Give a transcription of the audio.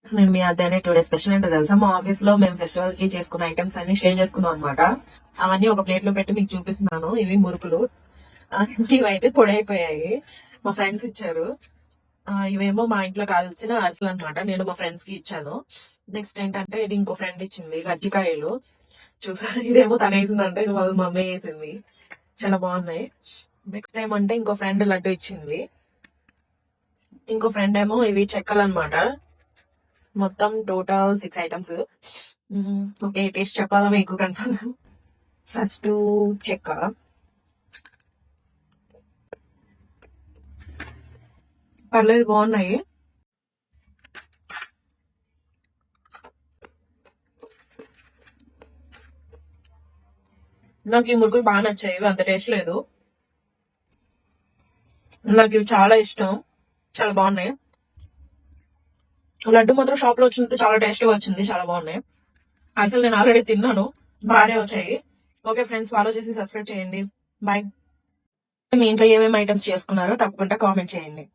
నేను మీ అద్దెనే today special ఏంటో తెలుసా, మా ఆఫీస్ లో మేము ఫెస్టివల్ కి చేసుకున్న ఐటమ్స్ అన్ని షేర్ చేసుకున్నాం అనమాట. అవన్నీ ఒక ప్లేట్ లో పెట్టి మీకు చూపిస్తున్నాను. ఇవి మురుకులు. ఇవైతే పొడైపోయాయి, మా ఫ్రెండ్స్ ఇచ్చారు. ఇవేమో మా ఇంట్లో కాల్చిన అరిసెలు అనమాట, నేను మా ఫ్రెండ్స్ కి ఇచ్చాను. నెక్స్ట్ ఏంటంటే ఇది ఇంకో ఫ్రెండ్ ఇచ్చింది కజ్జికాయలు. చూసారు, ఇదేమో తను వేసిందంటే ఇది వాళ్ళ మమ్మీ వేసింది. చాలా బాగున్నాయి. నెక్స్ట్ ఏమంటే ఇంకో ఫ్రెండ్ లడ్డు ఇచ్చింది. ఇంకో ఫ్రెండ్ ఏమో ఇవి చెక్కలు అనమాట. మొత్తం టోటల్ 6 ఐటమ్స్. ఓకే, టేస్ట్ చెప్పాలా మీకు కన్ఫర్మ్. ఫస్ట్ చెక్క. పర్లేదు, బాగున్నాయి. నాకు ఈ మురుకులు బాగా నచ్చాయి, ఇవి అంత టేస్ట్ లేదు. నాకు ఇవి చాలా ఇష్టం, చాలా బాగున్నాయి. లడ్డు మాత్రం షాప్ లో వచ్చినట్టు చాలా టేస్ట్ గా వచ్చింది, చాలా బాగున్నాయి. అసలు నేను ఆల్రెడీ తిన్నాను, బాగానే వచ్చాయి. ఓకే ఫ్రెండ్స్, ఫాలో చేసి సబ్స్క్రైబ్ చేయండి. బాయ్. మీ ఇంట్లో ఏమేమి ఐటమ్స్ చేసుకున్నారో తప్పకుండా కామెంట్ చేయండి.